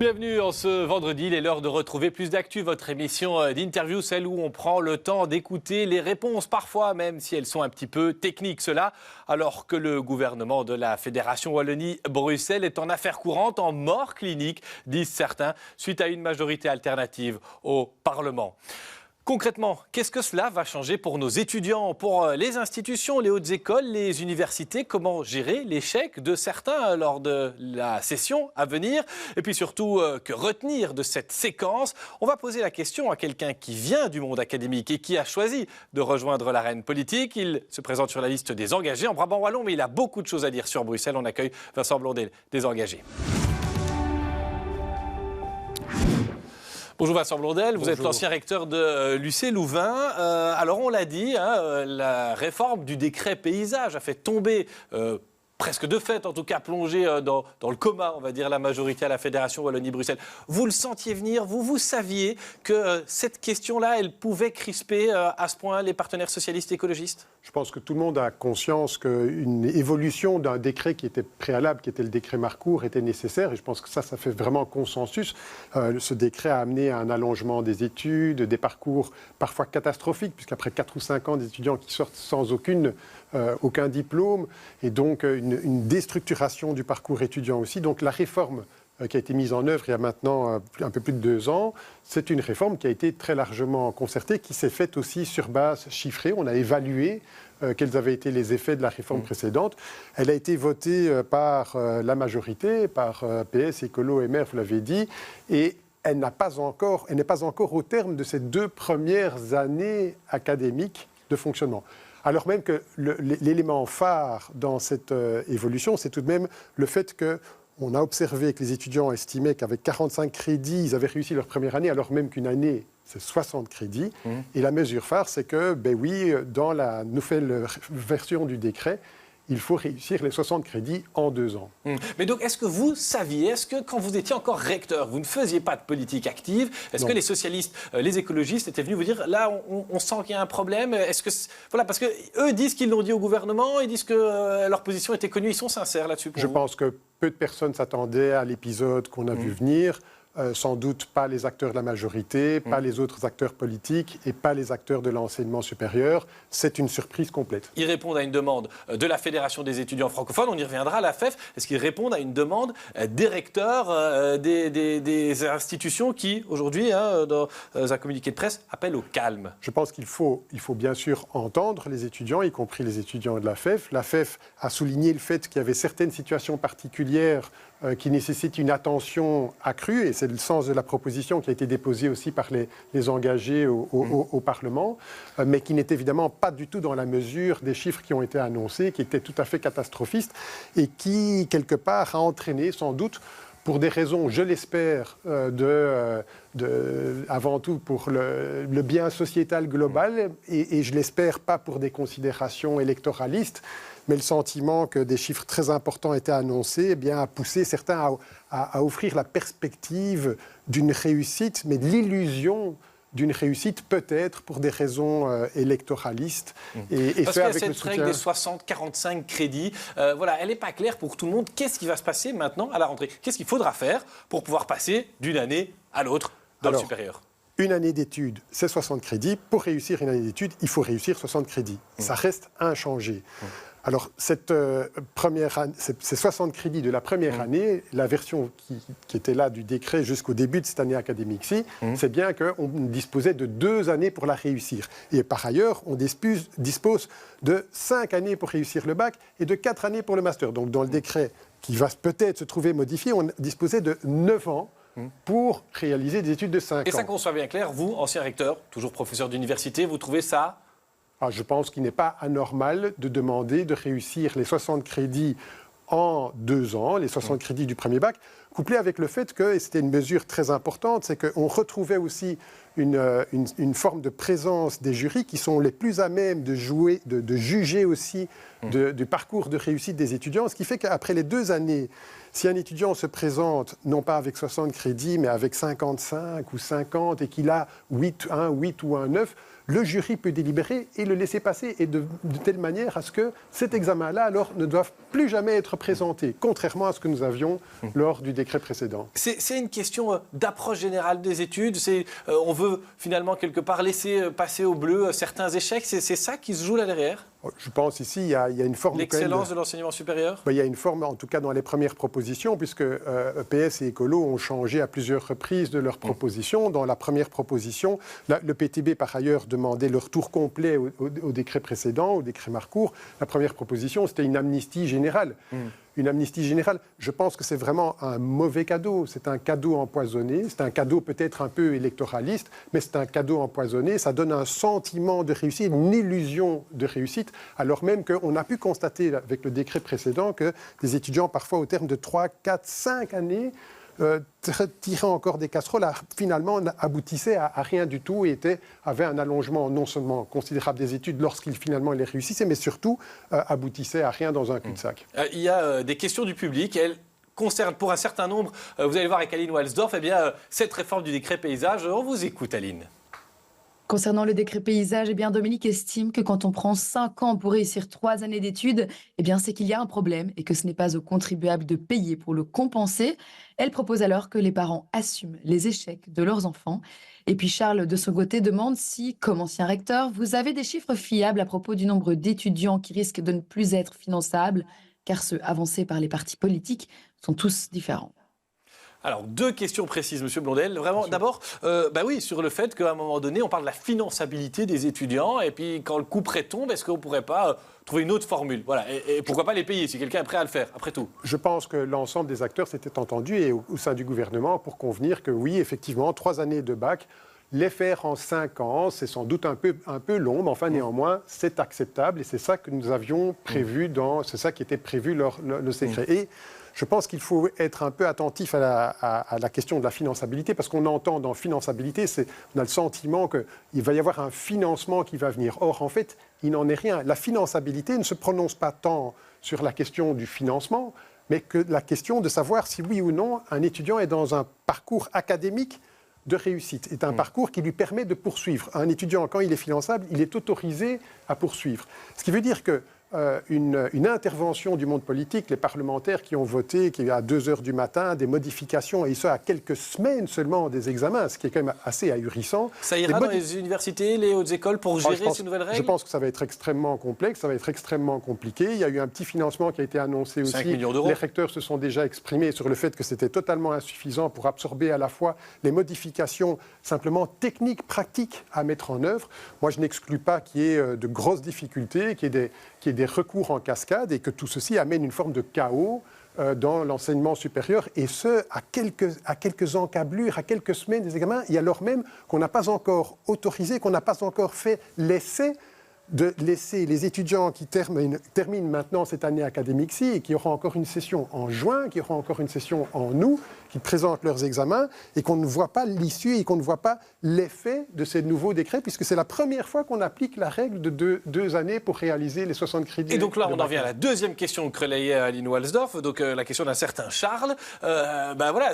Bienvenue en ce vendredi, il est l'heure de retrouver Plus d'actu, votre émission d'interview, celle où on prend le temps d'écouter les réponses, parfois même si elles sont un petit peu techniques. Cela alors que le gouvernement de la Fédération Wallonie-Bruxelles est en affaires courantes, en mort clinique, disent certains, suite à une majorité alternative au Parlement. Concrètement, qu'est-ce que cela va changer pour nos étudiants, pour les institutions, les hautes écoles, les universités? Comment gérer l'échec de certains lors de la session à venir? Et puis surtout, que retenir de cette séquence? On va poser la question à quelqu'un qui vient du monde académique et qui a choisi de rejoindre l'arène politique. Il se présente sur la liste des engagés en Brabant Wallon, mais il a beaucoup de choses à dire sur Bruxelles. On accueille Vincent Blondel, des engagés. Bonjour Vincent Blondel, vous êtes l'ancien recteur de l'UC Louvain. Alors on l'a dit, la réforme du décret paysage a fait tomber, presque de fait en tout cas, plongé dans le coma, on va dire, la majorité à la Fédération Wallonie-Bruxelles. Vous le sentiez venir, vous saviez que cette question-là, elle pouvait crisper à ce point les partenaires socialistes et écologistes? Je pense que tout le monde a conscience qu'une évolution d'un décret qui était préalable, qui était le décret Marcourt, était nécessaire. Et je pense que ça fait vraiment consensus. Ce décret a amené à un allongement des études, des parcours parfois catastrophiques, puisqu'après 4 ou 5 ans, des étudiants qui sortent sans aucun diplôme, et donc une déstructuration du parcours étudiant aussi. Donc la réforme qui a été mise en œuvre il y a maintenant un peu plus de 2 ans, c'est une réforme qui a été très largement concertée, qui s'est faite aussi sur base chiffrée. On a évalué quels avaient été les effets de la réforme précédente. Elle a été votée par la majorité, par PS, Écolo et Maire, vous l'avez dit, et elle n'est pas encore au terme de ces 2 premières années académiques de fonctionnement. Alors même que l'élément phare dans cette évolution, c'est tout de même le fait qu'on a observé que les étudiants estimaient qu'avec 45 crédits, ils avaient réussi leur première année, alors même qu'une année, c'est 60 crédits. Et la mesure phare, c'est que, dans la nouvelle version du décret, il faut réussir les 60 crédits en 2 ans. Mais donc, est-ce que vous saviez, est-ce que quand vous étiez encore recteur, vous ne faisiez pas de politique active? Est-ce que les socialistes, les écologistes étaient venus vous dire, là, on sent qu'il y a un problème? Est-ce que voilà, parce qu'eux disent qu'ils l'ont dit au gouvernement, ils disent que leur position était connue, ils sont sincères là-dessus pour vous? Je pense que peu de personnes s'attendaient à l'épisode qu'on a vu venir. Sans doute pas les acteurs de la majorité, pas les autres acteurs politiques et pas les acteurs de l'enseignement supérieur. C'est une surprise complète. Ils répondent à une demande de la Fédération des étudiants francophones, on y reviendra, la FEF. Est-ce qu'ils répondent à une demande des recteurs des institutions qui, aujourd'hui, dans un communiqué de presse, appellent au calme? Je pense qu'il faut bien sûr entendre les étudiants, y compris les étudiants de la FEF. La FEF a souligné le fait qu'il y avait certaines situations particulières qui nécessitent une attention accrue, et c'est le sens de la proposition qui a été déposée aussi par les engagés au Parlement, mais qui n'est évidemment pas du tout dans la mesure des chiffres qui ont été annoncés, qui étaient tout à fait catastrophistes, et qui, quelque part, a entraîné sans doute, pour des raisons, je l'espère, avant tout pour le bien sociétal global, et je l'espère pas pour des considérations électoralistes, mais le sentiment que des chiffres très importants étaient annoncés a poussé certains à offrir la perspective d'une réussite, mais de l'illusion d'une réussite peut-être pour des raisons électoralistes. Et parce que cette règle des 60-45 crédits, elle n'est pas claire pour tout le monde. Qu'est-ce qui va se passer maintenant à la rentrée? Qu'est-ce qu'il faudra faire pour pouvoir passer d'une année à l'autre dans le supérieur? Une année d'études, c'est 60 crédits. Pour réussir une année d'études, il faut réussir 60 crédits. Ça reste inchangé. Alors, ces 60 crédits de la première année, la version qui était là du décret jusqu'au début de cette année académique-ci, c'est bien qu'on disposait de 2 années pour la réussir. Et par ailleurs, on dispose de 5 années pour réussir le bac et de 4 années pour le master. Donc, dans le décret qui va peut-être se trouver modifié, on disposait de 9 ans pour réaliser des études de 5 ans. Et ça, qu'on soit bien clair, vous, ancien recteur, toujours professeur d'université, vous trouvez ça? Je pense qu'il n'est pas anormal de demander de réussir les 60 crédits en 2 ans, les 60 crédits du premier bac, couplé avec le fait que, et c'était une mesure très importante, c'est qu'on retrouvait aussi une forme de présence des jurys qui sont les plus à même de juger aussi du parcours de réussite des étudiants, ce qui fait qu'après les 2 années, si un étudiant se présente, non pas avec 60 crédits, mais avec 55 ou 50, et qu'il a un 8 ou un 9, le jury peut délibérer et le laisser passer, et de telle manière à ce que cet examen-là, alors, ne doive plus jamais être présenté, contrairement à ce que nous avions lors du décret décret précédent. C'est une question d'approche générale des études. On veut finalement quelque part laisser passer au bleu certains échecs. C'est ça qui se joue là derrière? Je pense ici, il y a une forme... L'excellence de l'enseignement supérieur? Il y a une forme, en tout cas dans les premières propositions, puisque EPS et Écolo ont changé à plusieurs reprises de leurs propositions. Dans la première proposition, le PTB, par ailleurs, demandait le retour complet au décret précédent, au décret Marcourt. La première proposition, c'était une amnistie générale. Une amnistie générale, je pense que c'est vraiment un mauvais cadeau. C'est un cadeau empoisonné. C'est un cadeau peut-être un peu électoraliste, mais c'est un cadeau empoisonné. Ça donne un sentiment de réussite, une illusion de réussite, alors même qu'on a pu constater avec le décret précédent que des étudiants, parfois au terme de 3, 4, 5 années, tiraient encore des casseroles, finalement aboutissaient à rien du tout et avaient un allongement non seulement considérable des études lorsqu'ils finalement les réussissaient, mais surtout aboutissaient à rien dans un cul-de-sac. Il y a des questions du public. Elles concernent pour un certain nombre, vous allez voir avec Aline Walsdorf, cette réforme du décret paysage. On vous écoute, Aline. Concernant le décret paysage, Dominique estime que quand on prend 5 ans pour réussir 3 années d'études, c'est qu'il y a un problème et que ce n'est pas aux contribuables de payer pour le compenser. Elle propose alors que les parents assument les échecs de leurs enfants. Et puis Charles, de son côté, demande si, comme ancien recteur, vous avez des chiffres fiables à propos du nombre d'étudiants qui risquent de ne plus être finançables, car ceux avancés par les partis politiques sont tous différents. Alors, 2 questions précises, Monsieur Blondel. Vraiment, d'abord, oui, sur le fait qu'à un moment donné, on parle de la finançabilité des étudiants, et puis quand le coup près tombe, est-ce qu'on ne pourrait pas trouver une autre formule? Voilà, et pourquoi pas les payer, si quelqu'un est prêt à le faire, après tout? Je pense que l'ensemble des acteurs s'étaient entendus, et au sein du gouvernement, pour convenir que oui, effectivement, 3 années de bac, les faire en 5 ans, c'est sans doute un peu long, mais enfin, néanmoins, c'est acceptable, et c'est ça que nous avions prévu, c'est ça qui était prévu lors le décret. Et je pense qu'il faut être un peu attentif à la question de la finançabilité, parce qu'on entend dans finançabilité, on a le sentiment qu'il va y avoir un financement qui va venir. Or, en fait, il n'en est rien. La finançabilité ne se prononce pas tant sur la question du financement, mais que la question de savoir si oui ou non un étudiant est dans un parcours académique de réussite. C'est un parcours qui lui permet de poursuivre. Un étudiant, quand il est finançable, il est autorisé à poursuivre. Ce qui veut dire que une intervention du monde politique, les parlementaires qui ont voté, qui à 2 heures du matin, des modifications, et ça à quelques semaines seulement des examens, ce qui est quand même assez ahurissant. Ça ira dans les universités, les hautes écoles pour gérer ces nouvelles règles? Je pense que ça va être extrêmement complexe, ça va être extrêmement compliqué. Il y a eu un petit financement qui a été annoncé aussi. 5 millions d'euros. Les recteurs se sont déjà exprimés sur le fait que c'était totalement insuffisant pour absorber à la fois les modifications simplement techniques, pratiques à mettre en œuvre. Moi, je n'exclus pas qu'il y ait de grosses difficultés, qu'il y ait des recours en cascade et que tout ceci amène une forme de chaos dans l'enseignement supérieur, et ce, à quelques encablures, à quelques semaines des examens, et alors même qu'on n'a pas encore autorisé, qu'on n'a pas encore fait l'essai de laisser les étudiants qui terminent maintenant cette année académique-ci et qui auront encore une session en juin, qui auront encore une session en août, qui présentent leurs examens, et qu'on ne voit pas l'issue et qu'on ne voit pas l'effet de ces nouveaux décrets, puisque c'est la première fois qu'on applique la règle de 2 années pour réaliser les 60 crédits. Et donc là, on en vient à la deuxième question que relayait Aline Walsdorf, donc la question d'un certain Charles.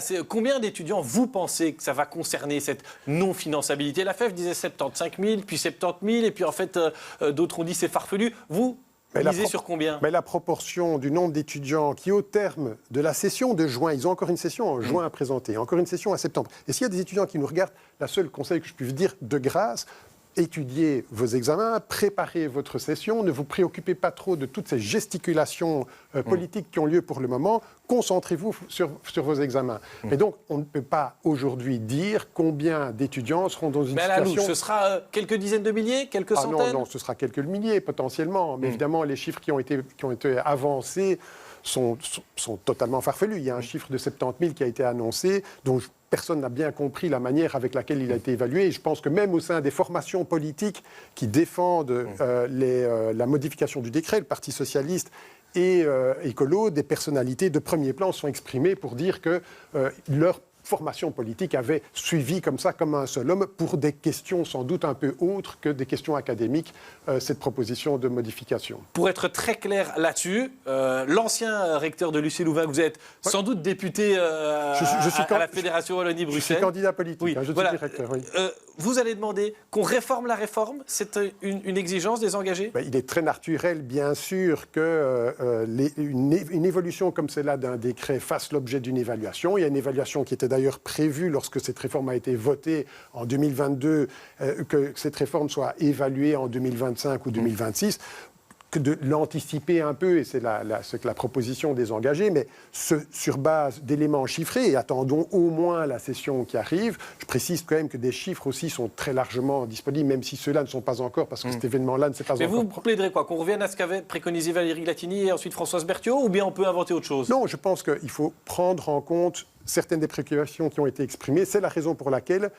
C'est combien d'étudiants vous pensez que ça va concerner, cette non-finançabilité? La FEF disait 75 000, puis 70 000, et puis en fait, d'autres ont dit c'est farfelu. Vous misez sur combien? Mais la proportion du nombre d'étudiants qui, au terme de la session de juin, ils ont encore une session en juin à présenter, encore une session en septembre. Et s'il y a des étudiants qui nous regardent, la seule conseil que je puisse dire de grâce, étudiez vos examens, préparez votre session, ne vous préoccupez pas trop de toutes ces gesticulations politiques qui ont lieu pour le moment, concentrez-vous sur vos examens. Et donc, on ne peut pas aujourd'hui dire combien d'étudiants seront dans une situation... Mais ce sera quelques dizaines de milliers, quelques centaines? Non, ce sera quelques milliers potentiellement, mais évidemment, les chiffres qui ont été avancés sont totalement farfelus. Il y a un chiffre de 70 000 qui a été annoncé, dont personne n'a bien compris la manière avec laquelle il a été évalué. Et je pense que même au sein des formations politiques qui défendent la modification du décret, le Parti socialiste et Écolo, des personnalités de premier plan sont exprimées pour dire que leur formation politique avait suivi comme ça, comme un seul homme, pour des questions sans doute un peu autres que des questions académiques, cette proposition de modification. Pour être très clair là-dessus, l'ancien recteur de l'UC Louvain, vous êtes sans doute député à la Fédération Wallonie-Bruxelles. Je suis candidat politique, oui, je suis directeur. Oui. Vous allez demander qu'on réforme la réforme? C'est une exigence des engagés? Il est très naturel, bien sûr, qu'une évolution comme celle-là d'un décret fasse l'objet d'une évaluation. Il y a une évaluation qui était d'ailleurs prévue lorsque cette réforme a été votée en 2022, que cette réforme soit évaluée en 2025 ou 2026. Que de l'anticiper un peu, et c'est la proposition des engagés, mais sur base d'éléments chiffrés, et attendons au moins la session qui arrive. Je précise quand même que des chiffres aussi sont très largement disponibles, même si ceux-là ne sont pas encore, parce que cet événement-là ne s'est pas encore... Mais vous plaiderez quoi? Qu'on revienne à ce qu'avait préconisé Valérie Glatini et ensuite Françoise Berthiaud, ou bien on peut inventer autre chose? Non, je pense qu'il faut prendre en compte certaines des préoccupations qui ont été exprimées. C'est la raison pour laquelle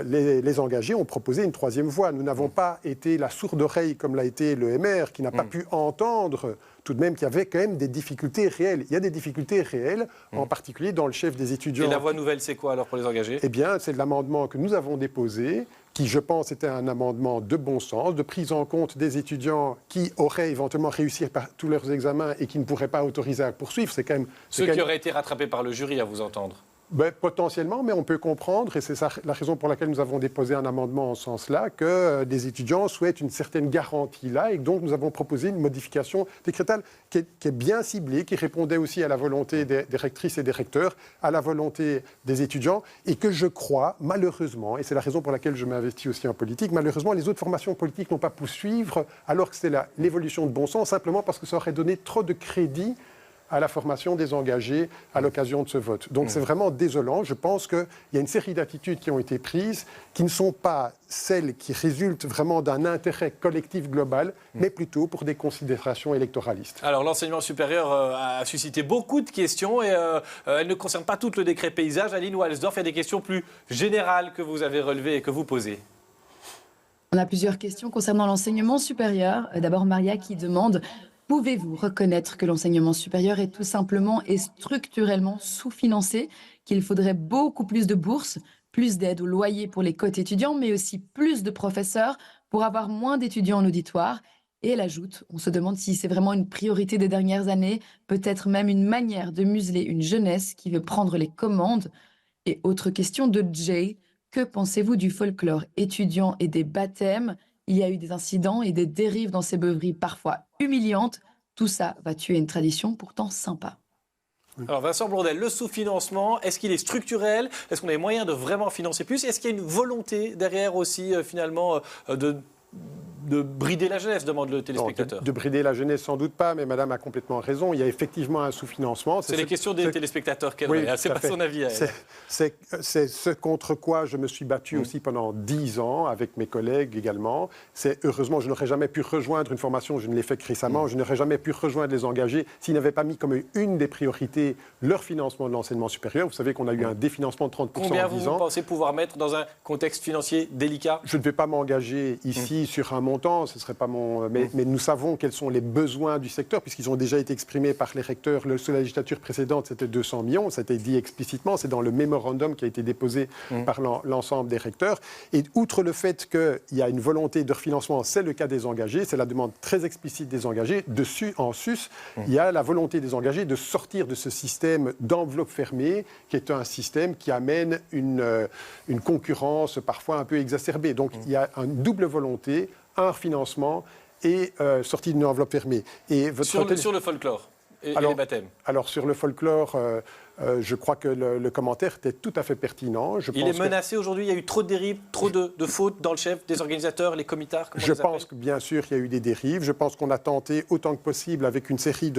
les engagés ont proposé une troisième voie. Nous n'avons pas été la sourde oreille comme l'a été le MR, qui n'a pas pu entendre tout de même qu'il y avait quand même des difficultés réelles. Il y a des difficultés réelles, en particulier dans le chef des étudiants. Et la voie nouvelle, c'est quoi alors pour les engagés? Eh bien, c'est l'amendement que nous avons déposé, qui, je pense, était un amendement de bon sens, de prise en compte des étudiants qui auraient éventuellement réussi par tous leurs examens et qui ne pourraient pas autoriser à poursuivre. C'est quand même... Ceux qui auraient été rattrapés par le jury, à vous entendre? Potentiellement, mais on peut comprendre, et c'est ça la raison pour laquelle nous avons déposé un amendement en ce sens-là, que des étudiants souhaitent une certaine garantie-là, et donc nous avons proposé une modification décrétale qui est bien ciblée, qui répondait aussi à la volonté des rectrices et des recteurs, à la volonté des étudiants, et que je crois, malheureusement, et c'est la raison pour laquelle je m'investis aussi en politique, malheureusement, les autres formations politiques n'ont pas pu suivre, alors que c'est l'évolution de bon sens, simplement parce que ça aurait donné trop de crédit à la formation des engagés à l'occasion de ce vote. Donc c'est vraiment désolant. Je pense qu'il y a une série d'attitudes qui ont été prises qui ne sont pas celles qui résultent vraiment d'un intérêt collectif global, mais plutôt pour des considérations électoralistes. Alors l'enseignement supérieur a suscité beaucoup de questions et elles ne concernent pas tout le décret paysage. Aline Walsdorf, il y a des questions plus générales que vous avez relevées et que vous posez. On a plusieurs questions concernant l'enseignement supérieur. D'abord Maria qui demande: pouvez-vous reconnaître que l'enseignement supérieur est tout simplement et structurellement sous-financé, qu'il faudrait beaucoup plus de bourses, plus d'aide au loyer pour les quotes étudiants, mais aussi plus de professeurs pour avoir moins d'étudiants en auditoire? Et elle ajoute, on se demande si c'est vraiment une priorité des dernières années, peut-être même une manière de museler une jeunesse qui veut prendre les commandes. Et autre question de Jay, que pensez-vous du folklore étudiant et des baptêmes? Il y a eu des incidents et des dérives dans ces beuveries parfois humiliantes. Tout ça va tuer une tradition pourtant sympa. Alors Vincent Blondel, le sous-financement, est-ce qu'il est structurel? Est-ce qu'on a les moyens de vraiment financer plus? Est-ce qu'il y a une volonté derrière aussi finalement de brider la jeunesse, demande le téléspectateur. Non, de brider la jeunesse, sans doute pas, mais madame a complètement raison. Il y a effectivement un sous-financement. C'est les questions des téléspectateurs qu'elle a. C'est pas son avis à elle. C'est ce contre quoi je me suis battu aussi pendant 10 ans, avec mes collègues également. Heureusement, je n'aurais jamais pu rejoindre une formation, je ne l'ai fait que récemment, je n'aurais jamais pu rejoindre les engagés s'ils n'avaient pas mis comme une des priorités leur financement de l'enseignement supérieur. Vous savez qu'on a eu un définancement de 30% Combien en 10 vous ans. pensez pouvoir mettre dans un contexte financier délicat? Je ne vais pas m'engager ici sur un montant, ce serait pas mon... Mais nous savons quels sont les besoins du secteur, puisqu'ils ont déjà été exprimés par les recteurs. Sous la législature précédente, c'était 200 millions, ça a été dit explicitement, c'est dans le mémorandum qui a été déposé par l'ensemble des recteurs. Et outre le fait qu'il y a une volonté de refinancement, c'est le cas des engagés, c'est la demande très explicite des engagés. Dessus, en sus, il y a la volonté des engagés de sortir de ce système d'enveloppe fermée, qui est un système qui amène une concurrence parfois un peu exacerbée. Donc il y a une double volonté, un financement et sortie d'une enveloppe fermée. Et sur le folklore et les baptêmes. Alors sur le folklore, je crois que le commentaire était tout à fait pertinent. Il est menacé aujourd'hui, il y a eu trop de dérives, trop de fautes dans le chef des organisateurs, les comitards, Je pense que bien sûr il y a eu des dérives. Je pense qu'on a tenté autant que possible avec une série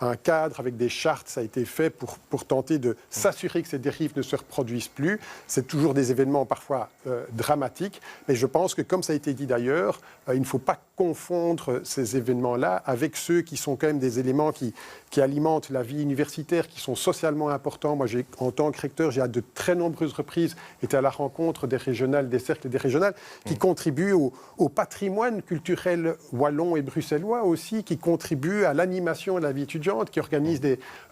un cadre, avec des chartes, ça a été fait pour tenter de s'assurer que ces dérives ne se reproduisent plus. C'est toujours des événements parfois dramatiques, mais je pense que comme ça a été dit d'ailleurs, il ne faut pas confondre ces événements-là avec ceux qui sont quand même des éléments qui alimentent la vie universitaire, qui sont socialement importants important. Moi, en tant que recteur, j'ai à de très nombreuses reprises été à la rencontre des régionales, des cercles et des régionales, qui contribuent au patrimoine culturel wallon et bruxellois aussi, qui contribuent à l'animation de la vie étudiante, qui organisent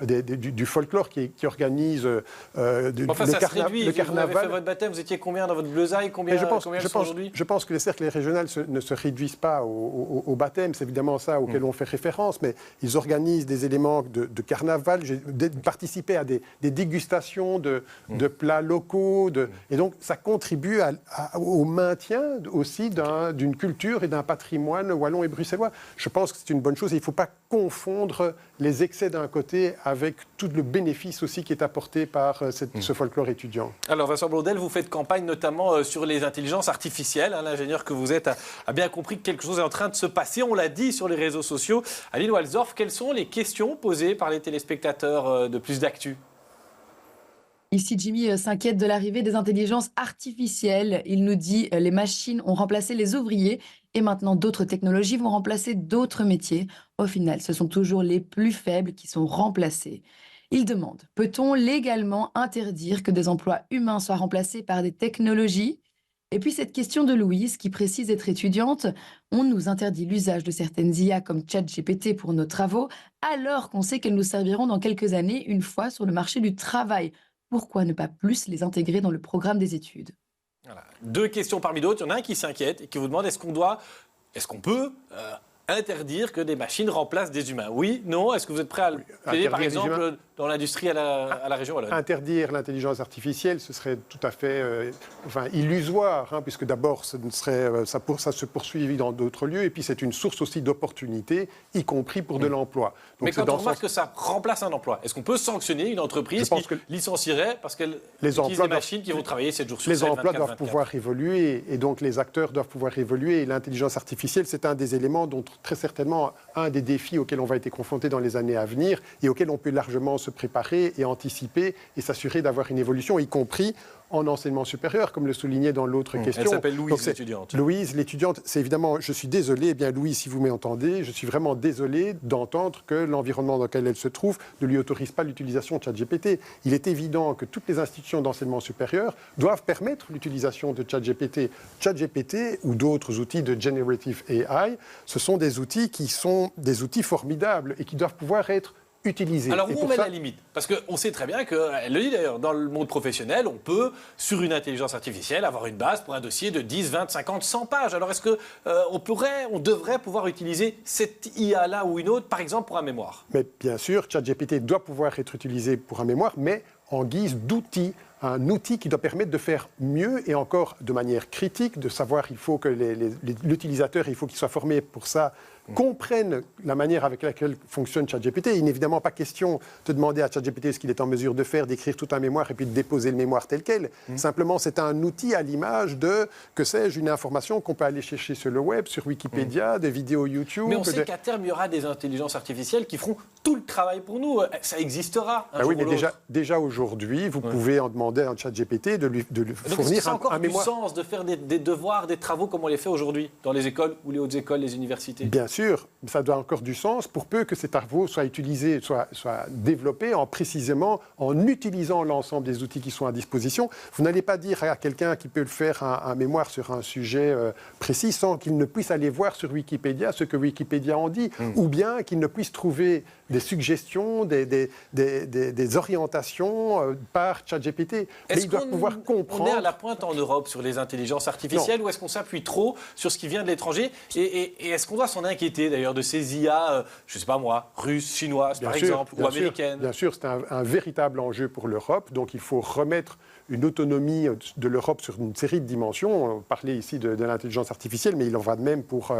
du folklore, qui organise le carnaval. Vous avez fait votre baptême, vous étiez combien dans votre bleusaille, combien aujourd'hui ? Je pense que les cercles régionaux ne se réduisent pas au baptême, c'est évidemment ça auquel on fait référence, mais ils organisent des éléments de carnaval. J'ai participé à des dégustations de plats locaux, et donc ça contribue au maintien aussi d'une culture et d'un patrimoine wallon et bruxellois. Je pense que c'est une bonne chose et il ne faut pas confondre les excès d'un côté avec tout le bénéfice aussi qui est apporté par ce folklore étudiant. Alors Vincent Blondel, vous faites campagne notamment sur les intelligences artificielles. L'ingénieur que vous êtes a bien compris que quelque chose est en train de se passer. On l'a dit sur les réseaux sociaux. Aline Walsdorf, quelles sont les questions posées par les téléspectateurs de Plus d'Actu ? Ici, Jimmy s'inquiète de l'arrivée des intelligences artificielles. Il nous dit les machines ont remplacé les ouvriers et maintenant d'autres technologies vont remplacer d'autres métiers. Au final, ce sont toujours les plus faibles qui sont remplacés. Il demande, peut-on légalement interdire que des emplois humains soient remplacés par des technologies ? Et puis cette question de Louise qui précise être étudiante, on nous interdit l'usage de certaines IA comme ChatGPT pour nos travaux alors qu'on sait qu'elles nous serviront dans quelques années une fois sur le marché du travail. Pourquoi ne pas plus les intégrer dans le programme des études ? Voilà. 2 questions parmi d'autres. Il y en a un qui s'inquiète et qui vous demande est-ce qu'on peut interdire que des machines remplacent des humains ? Oui, non. Est-ce que vous êtes prêt à le plaider, par exemple, dans l'industrie à la région wallonne ? Interdire l'intelligence artificielle, ce serait tout à fait illusoire, puisque d'abord, ça se poursuit dans d'autres lieux, et puis c'est une source aussi d'opportunités, y compris pour de l'emploi. Donc, mais quand on remarque que ça remplace un emploi, est-ce qu'on peut sanctionner une entreprise qui licencierait parce qu'elle utilise des machines qui vont travailler 7 jours sur 7, 24/24 ? Les emplois doivent pouvoir évoluer, et donc les acteurs doivent pouvoir évoluer, et l'intelligence artificielle, c'est un des éléments dont très certainement un des défis auxquels on va être confronté dans les années à venir, et auxquels on peut largement se préparer et anticiper et s'assurer d'avoir une évolution, y compris en enseignement supérieur, comme le soulignait dans l'autre question. Elle s'appelle Louise, l'étudiante. Louise, l'étudiante, c'est évidemment, je suis désolé, Louise, si vous m'entendez, je suis vraiment désolé d'entendre que l'environnement dans lequel elle se trouve ne lui autorise pas l'utilisation de ChatGPT. Il est évident que toutes les institutions d'enseignement supérieur doivent permettre l'utilisation de ChatGPT. ChatGPT ou d'autres outils de Generative AI, ce sont des outils qui sont des outils formidables et qui doivent pouvoir être utilisés. Alors où on met la limite ? Parce qu'on sait très bien qu'elle le dit d'ailleurs, dans le monde professionnel, on peut, sur une intelligence artificielle, avoir une base pour un dossier de 10, 20, 50, 100 pages. Alors est-ce qu'on devrait pouvoir utiliser cette IA-là ou une autre, par exemple, pour un mémoire ? Mais bien sûr, ChatGPT doit pouvoir être utilisé pour un mémoire, mais en guise d'outil. Un outil qui doit permettre de faire mieux et encore de manière critique, de savoir, il faut que l'utilisateur, il faut qu'il soit formé pour ça, comprenne la manière avec laquelle fonctionne ChatGPT. Il n'est évidemment pas question de demander à ChatGPT ce qu'il est en mesure de faire, d'écrire tout un mémoire et puis de déposer le mémoire tel quel. Simplement, c'est un outil à l'image de, que sais-je, une information qu'on peut aller chercher sur le web, sur Wikipédia, des vidéos YouTube. Mais on sait qu'à terme, il y aura des intelligences artificielles qui feront tout le travail pour nous. Ça existera un jour oui, mais ou l'autre. déjà aujourd'hui, vous pouvez en demander à ChatGPT de lui fournir un mémoire. Du sens de faire des devoirs, des travaux comme on les fait aujourd'hui dans les écoles ou les hautes écoles, les universités ? Bien sûr, ça doit encore du sens pour peu que ces travaux soient utilisés, soient développés précisément en utilisant l'ensemble des outils qui sont à disposition. Vous n'allez pas dire à quelqu'un qui peut faire un mémoire sur un sujet précis sans qu'il ne puisse aller voir sur Wikipédia ce que Wikipédia en dit, ou bien qu'il ne puisse trouver des suggestions, des orientations par ChatGPT. Mais il doit pouvoir comprendre. On est à la pointe en Europe sur les intelligences artificielles ou est-ce qu'on s'appuie trop sur ce qui vient de l'étranger et est-ce qu'on doit s'en inquiéter d'ailleurs de ces IA, je ne sais pas moi, russes, chinoises par exemple, ou américaines ? Bien sûr, c'est un véritable enjeu pour l'Europe. Donc il faut remettre une autonomie de l'Europe sur une série de dimensions. On parlait ici de l'intelligence artificielle, mais il en va de même pour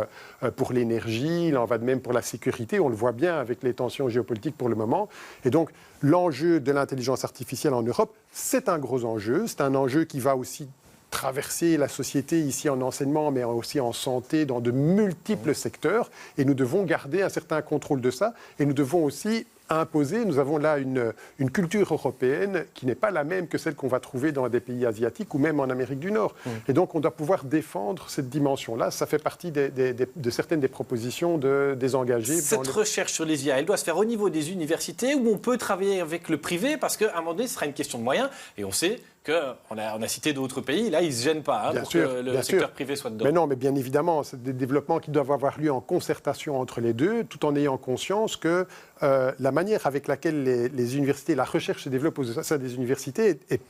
l'énergie, il en va de même pour la sécurité. On le voit bien avec les tensions géopolitiques pour le moment. Et donc, l'enjeu de l'intelligence artificielle en Europe, c'est un gros enjeu. C'est un enjeu qui va aussi traverser la société ici en enseignement, mais aussi en santé, dans de multiples secteurs. Et nous devons garder un certain contrôle de ça. Et nous devons aussi imposée. Nous avons là une culture européenne qui n'est pas la même que celle qu'on va trouver dans des pays asiatiques ou même en Amérique du Nord. Et donc, on doit pouvoir défendre cette dimension-là. Ça fait partie de certaines des propositions des engagés. Cette recherche sur les IA, elle doit se faire au niveau des universités où on peut travailler avec le privé parce qu'à un moment donné, ce sera une question de moyens. Et on sait qu'on a cité d'autres pays, là, ils ne se gênent pas pour que le secteur privé soit dedans. Mais non, mais bien évidemment, c'est des développements qui doivent avoir lieu en concertation entre les deux, tout en ayant conscience que la manière avec laquelle les universités, la recherche se développe au sein des universités est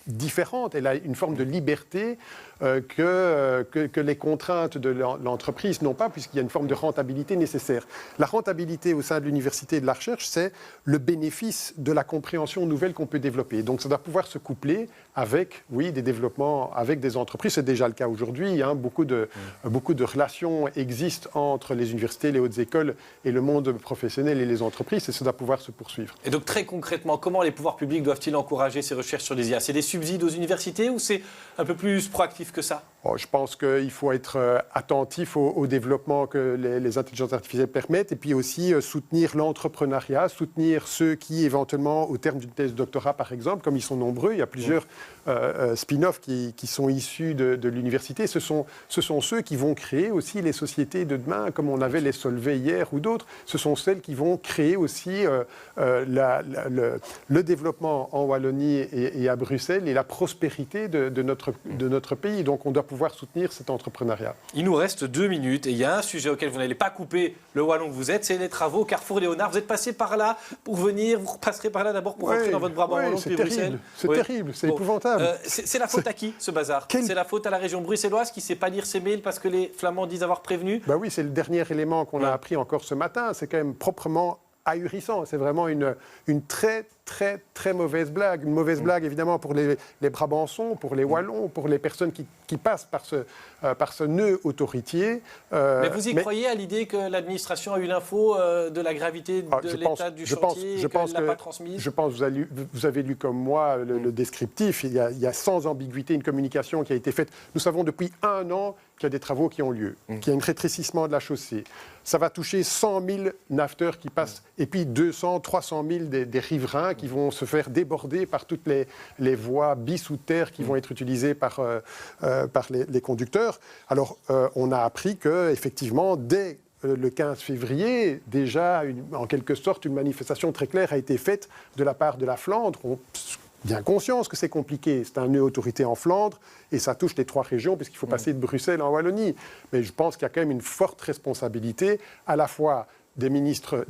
différente. Elle a une forme de liberté que les contraintes de l'entreprise n'ont pas, puisqu'il y a une forme de rentabilité nécessaire. La rentabilité au sein de l'université et de la recherche, c'est le bénéfice de la compréhension nouvelle qu'on peut développer. Donc ça doit pouvoir se coupler avec, oui, des développements avec des entreprises. C'est déjà le cas aujourd'hui. Beaucoup de relations existent entre les universités, les hautes écoles et le monde professionnel et les entreprises, et ça doit pouvoir se poursuivre. Et donc très concrètement, comment les pouvoirs publics doivent-ils encourager ces recherches sur les IA? C'est des subsides aux universités ou c'est un peu plus proactif que ça? Je pense qu'il faut être attentif au développement que les intelligences artificielles permettent, et puis aussi soutenir l'entrepreneuriat, soutenir ceux qui, éventuellement, au terme d'une thèse de doctorat, par exemple, comme ils sont nombreux, il y a plusieurs spin-offs qui sont issus de l'université. Ce sont ceux qui vont créer aussi les sociétés de demain, comme on avait les Solvay hier ou d'autres. Ce sont celles qui vont créer aussi le développement en Wallonie et à Bruxelles et la prospérité de notre pays. Donc on doit pouvoir soutenir cet entrepreneuriat. Il nous reste 2 minutes et il y a un sujet auquel vous n'allez pas couper le wallon que vous êtes, c'est les travaux au Carrefour Léonard. Vous êtes passé par là pour venir, vous repasserez par là d'abord pour rentrer dans votre Brabant wallon depuis Bruxelles. C'est terrible, c'est épouvantable. C'est la faute à qui, ce bazar? C'est la faute à la région bruxelloise qui ne sait pas lire ses mails parce que les Flamands disent avoir prévenu? Oui, c'est le dernier élément qu'on a appris encore ce matin. C'est quand même proprement ahurissant. C'est vraiment une très, très, très mauvaise blague. Une mauvaise blague, évidemment, pour les Brabançons, pour les Wallons, pour les personnes qui passent par ce nœud autoritier. Mais vous y croyez à l'idée que l'administration a eu l'info de la gravité de l'état du chantier et qu'elle ne l'a pas transmise? Je pense que vous avez lu comme moi le descriptif. Il y a sans ambiguïté une communication qui a été faite. Nous savons depuis 1 an qu'il y a des travaux qui ont lieu, qu'il y a un rétrécissement de la chaussée. Ça va toucher 100 000 naveteurs qui passent, et puis 200, 300 000 des riverains qui vont se faire déborder par toutes les voies bis ou terre qui vont être utilisées par les conducteurs. Alors, on a appris qu'effectivement, dès le 15 février, déjà, en quelque sorte, une manifestation très claire a été faite de la part de la Flandre. Bien conscience que c'est compliqué. C'est un nœud autorité en Flandre et ça touche les 3 régions puisqu'il faut passer de Bruxelles en Wallonie. Mais je pense qu'il y a quand même une forte responsabilité à la fois de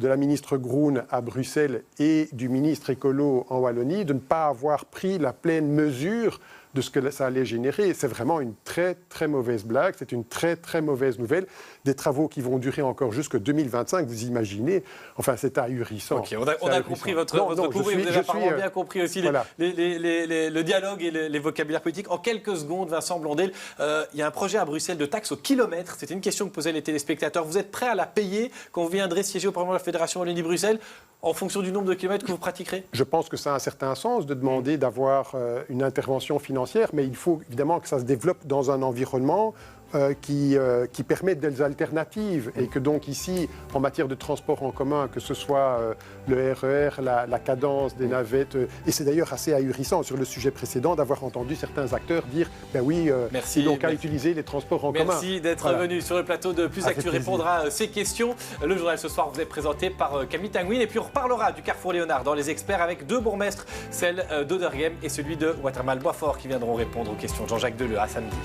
la ministre Groen à Bruxelles et du ministre écolo en Wallonie de ne pas avoir pris la pleine mesure de ce que ça allait générer. C'est vraiment une très, très mauvaise blague. C'est une très, très mauvaise nouvelle. Des travaux qui vont durer encore jusqu'à 2025, vous imaginez. Enfin, c'est ahurissant. Okay, on a compris votre cours et vous avez apparemment bien compris aussi le dialogue et les vocabulaires politiques. En quelques secondes, Vincent Blondel, il y a un projet à Bruxelles de taxe au kilomètre. C'était une question que posaient les téléspectateurs. Vous êtes prêt à la payer quand vous viendrez siéger au Parlement de la Fédération Wallonie-Bruxelles en fonction du nombre de kilomètres que vous pratiquerez? Je pense que ça a un certain sens de demander d'avoir une intervention financière, mais il faut évidemment que ça se développe dans un environnement qui permet des alternatives et que donc ici, en matière de transport en commun, que ce soit le RER, la cadence des navettes, et c'est d'ailleurs assez ahurissant sur le sujet précédent d'avoir entendu certains acteurs dire ben oui, ils n'ont qu'à utiliser les transports en commun. Merci d'être venu sur le plateau de Plus Actu répondre à ces questions. Le journal ce soir vous est présenté par Camille Tanguy et puis on reparlera du Carrefour Léonard dans les experts avec 2 bourgmestres, celle d'Oderghem et celui de Watermal-Boisfort qui viendront répondre aux questions de Jean-Jacques Deleu. À samedi.